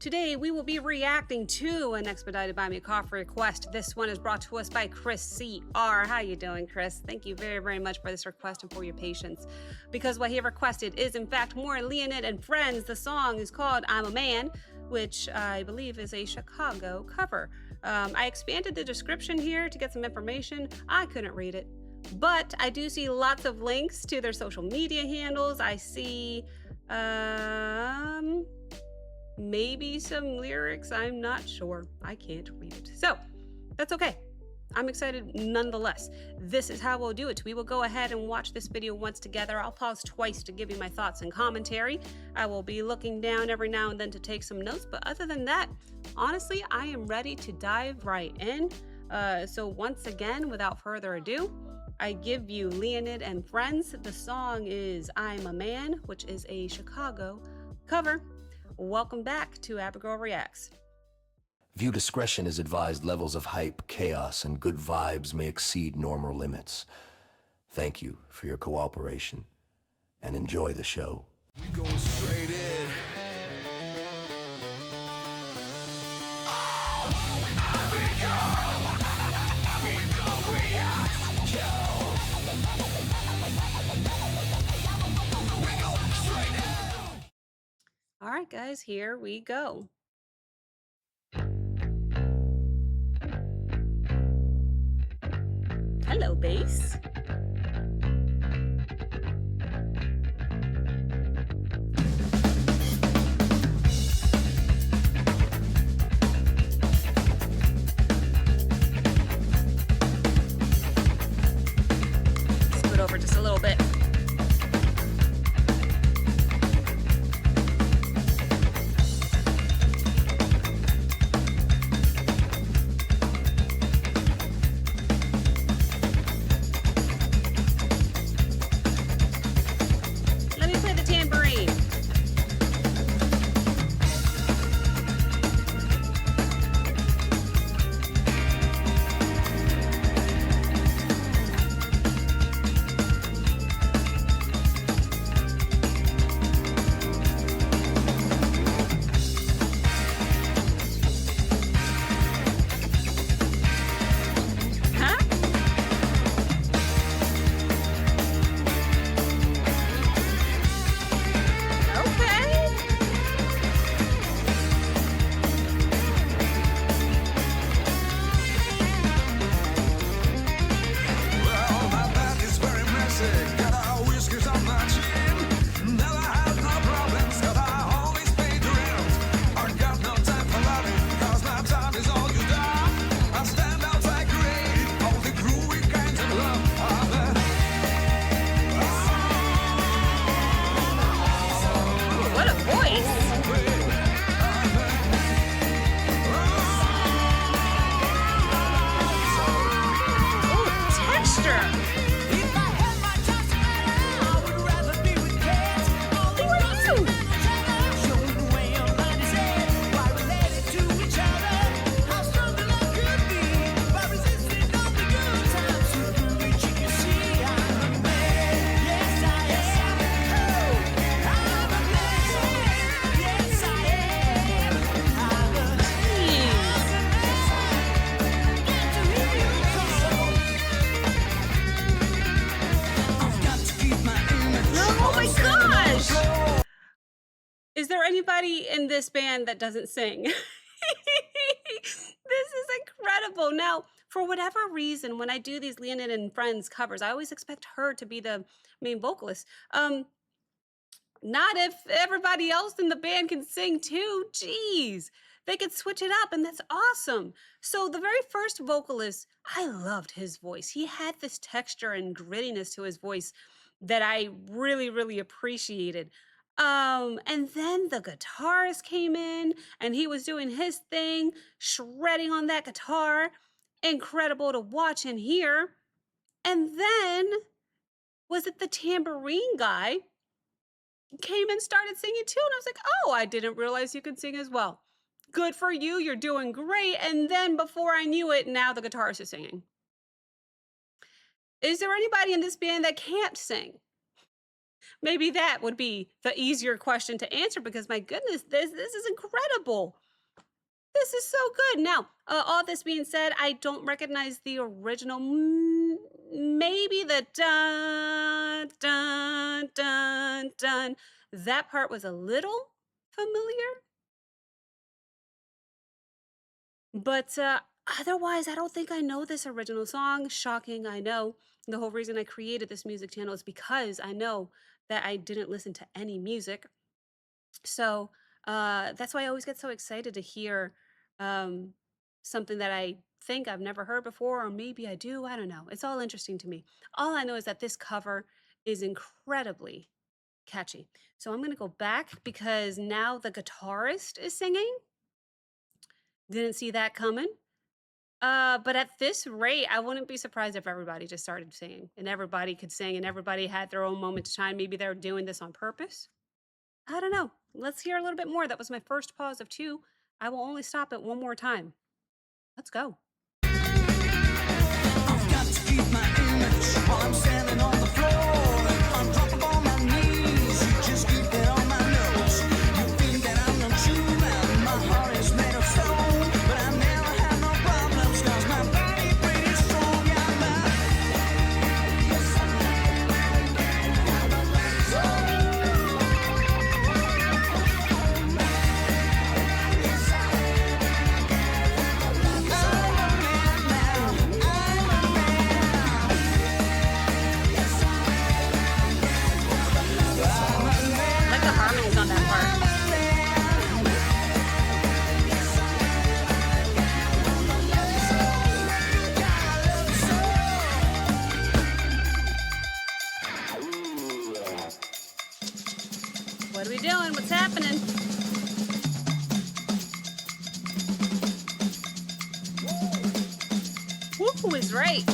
Today, we will be reacting to an expedited Buy Me a Coffee request. This one is brought to us by Chris C.R. How you doing, Chris? Thank you very, very much for this request and for your patience. Because what he requested is, in fact, more Leonid and Friends. The song is called I'm a Man, which I believe is a Chicago cover. I expanded the description here to get some information. I couldn't read it. But I do see lots of links to their social media handles. I see maybe some lyrics. I'm not sure. I can't read it. So that's okay. I'm excited nonetheless. This is how we'll do it. We will go ahead and watch this video once together. I'll pause twice to give you my thoughts and commentary. I will be looking down every now and then to take some notes. But other than that, honestly, I am ready to dive right in. So once again, without further ado, I give you Leonid and Friends. The song is I'm a Man, which is a Chicago cover. Welcome back to Abigail Reacts. View discretion is advised. Levels of hype, chaos, and good vibes may exceed normal limits. Thank you for your cooperation, and enjoy the show. We going straight in. All right, guys, here we go. Hello, bass. Scoot over just a little bit. Is there anybody in this band that doesn't sing? This is incredible. Now, for whatever reason, when I do these Leonid and Friends covers, I always expect her to be the main vocalist. Not if everybody else in the band can sing too. Jeez, they could switch it up, and that's awesome. So the very first vocalist, I loved his voice. He had this texture and grittiness to his voice that I really, really appreciated. And then the guitarist came in and he was doing his thing, shredding on that guitar. Incredible to watch and hear. And then, was it the tambourine guy came and started singing too? And I was like, oh, I didn't realize you could sing as well. Good for you, you're doing great. And then before I knew it, now the guitarist is singing. Is there anybody in this band that can't sing? Maybe that would be the easier question to answer because my goodness, this is incredible. This is so good. Now, all this being said, I don't recognize the original. Maybe the dun dun dun dun. That part was a little familiar, but otherwise, I don't think I know this original song. Shocking, I know. The whole reason I created this music channel is because I know that I didn't listen to any music. So that's why I always get so excited to hear um, something that I think I've never heard before, or maybe I do. I don't know. It's all interesting to me. All I know is that this cover is incredibly catchy. So I'm going to go back because now the guitarist is singing. Didn't see that coming. But at this rate, I wouldn't be surprised if everybody just started singing and everybody could sing and everybody had their own moment to shine. Maybe they're doing this on purpose. I don't know. Let's hear a little bit more. That was my first pause of two. I will only stop it one more time. Let's go. I've got to keep my image while I'm standing on the floor. On top of all my knees, you just keep it on my nose. You think that I'm no true man, my heart is made of stone. But I never had no problems, cause my body pretty strong. Yeah, I like the harmonies on that part. What are we doing? What's happening? Woo is right.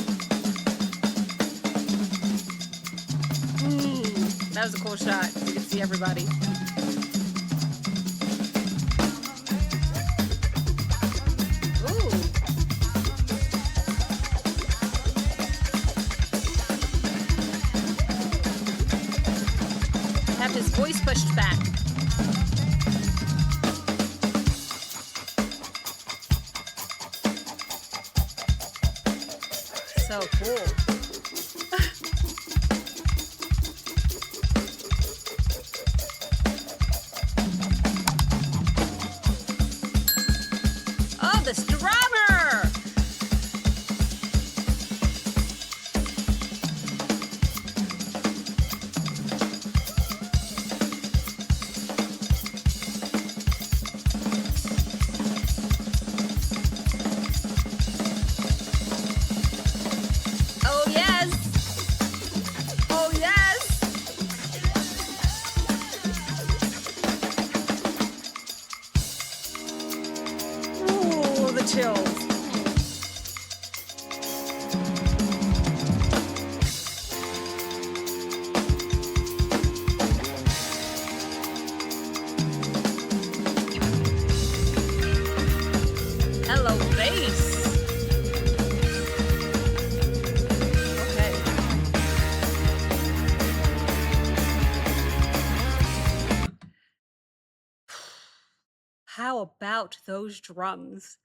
That was a cool shot. You can see everybody. Ooh. Have his voice pushed back. So cool. Oh, this drummer! Oh, yes! Oh, yes! Ooh, the chills. Hello, bass. Okay. How about those drums?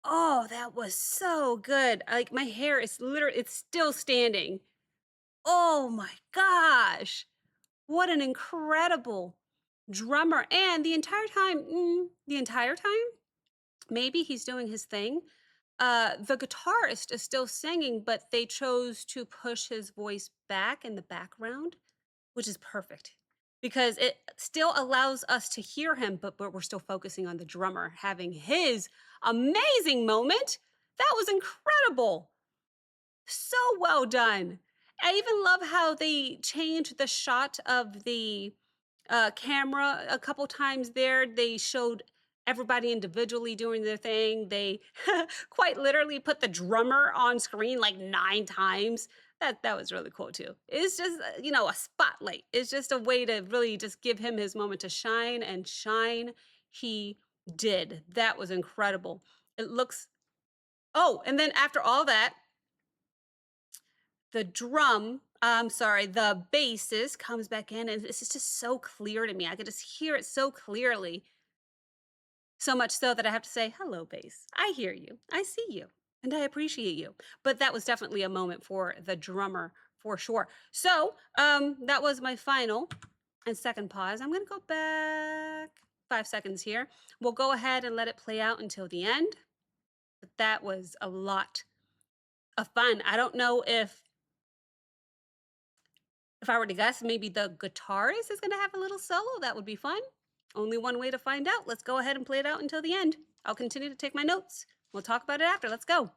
Oh, that was so good. Like my hair is literally, it's still standing. Oh my gosh. What an incredible drummer. And the entire time, maybe he's doing his thing. The guitarist is still singing, but they chose to push his voice back in the background, which is perfect because it still allows us to hear him, but we're still focusing on the drummer having his amazing moment. That was incredible. So well done. I even love how they changed the shot of the camera a couple times there. They showed everybody individually doing their thing. They quite literally put the drummer on screen like 9 times. That was really cool too. It's just a spotlight. It's just a way to really just give him his moment to shine and shine. He did. That was incredible. It looks. Oh, and then after all that, the drum. I'm sorry, the bassist comes back in, and this is just so clear to me. I could just hear it so clearly. So much so that I have to say, "Hello, bass. I hear you. I see you, and I appreciate you." But that was definitely a moment for the drummer for sure. So, that was my final and second pause. I'm gonna go back 5 seconds here. We'll go ahead and let it play out until the end. But that was a lot of fun. I don't know if I were to guess, maybe the guitarist is gonna have a little solo. That would be fun. Only one way to find out. Let's go ahead and play it out until the end. I'll continue to take my notes. We'll talk about it after. Let's go.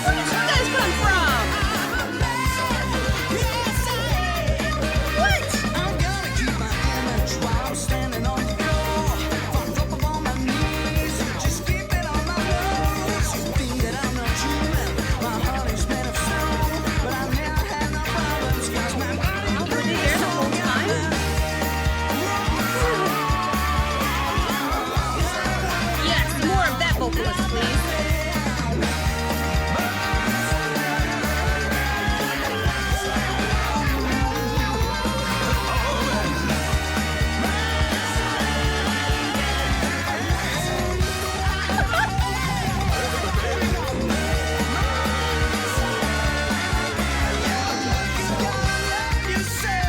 Where did you guys come from? What? I'm gonna keep my image while I'm standing on the floor. If I drop upon my knees, you just keep it on my nose. You think that I'm not human, my heart is made of stone. But I never had no problems, 'cause my body Oh, were they there the whole time? Yes, more of that vocalist, please. you say.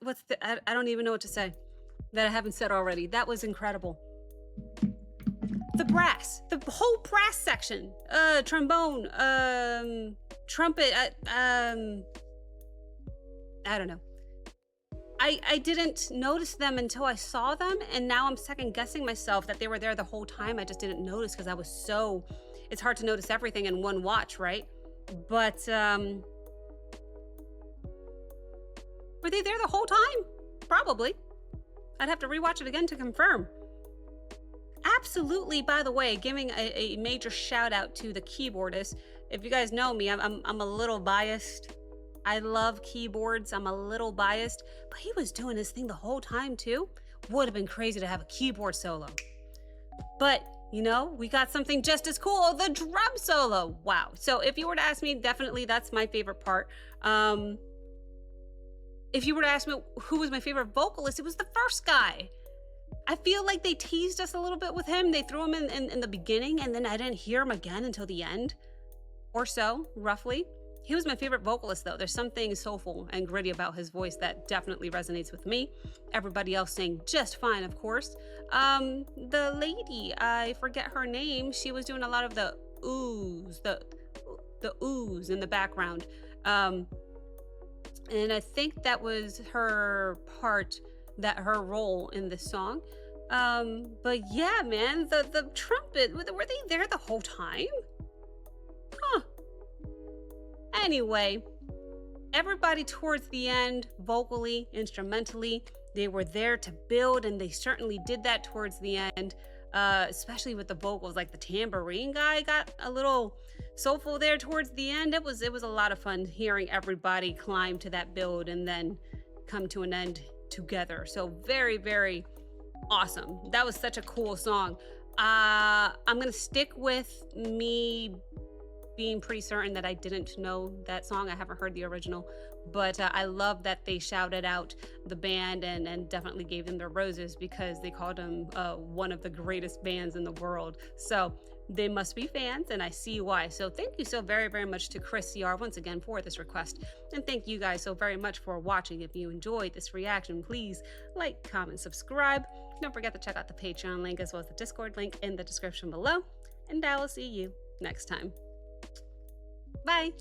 What's the I don't even know what to say that I haven't said already. That was incredible. The brass, the whole brass section, trombone, trumpet, I don't know. I didn't notice them until I saw them, and now I'm second guessing myself that they were there the whole time. I just didn't notice because I was so. It's hard to notice everything in one watch, right? But were they there the whole time? Probably. I'd have to rewatch it again to confirm. Absolutely, by the way, giving a major shout out to the keyboardist. If you guys know me, I'm a little biased. I love keyboards. I'm a little biased, but he was doing his thing the whole time too. Would have been crazy to have a keyboard solo. But, you know, we got something just as cool, the drum solo. Wow. So if you were to ask me, definitely that's my favorite part. If you were to ask me who was my favorite vocalist, it was the first guy. I feel like they teased us a little bit with him. They threw him in the beginning, and then I didn't hear him again until the end, or so, roughly. He was my favorite vocalist, though. There's something soulful and gritty about his voice that definitely resonates with me. Everybody else sang just fine, of course. The lady, I forget her name. She was doing a lot of the oohs, the oohs in the background. And I think that was her part, her role in the song. But yeah, man, the trumpet, were they there the whole time? Huh. Anyway, everybody towards the end, vocally, instrumentally, they were there to build, and they certainly did that towards the end, especially with the vocals. Like the tambourine guy got a little soulful there towards the end. It was a lot of fun hearing everybody climb to that build and then come to an end together. So very, very awesome. That was such a cool song. I'm gonna stick with me being pretty certain that I didn't know that song. I haven't heard the original, but I love that they shouted out the band and definitely gave them their roses because they called them one of the greatest bands in the world. So they must be fans, and I see why. So thank you so very, very much to Chris CR once again for this request. And thank you guys so very much for watching. If you enjoyed this reaction, please like, comment, subscribe. Don't forget to check out the Patreon link as well as the Discord link in the description below. And I will see you next time. Bye.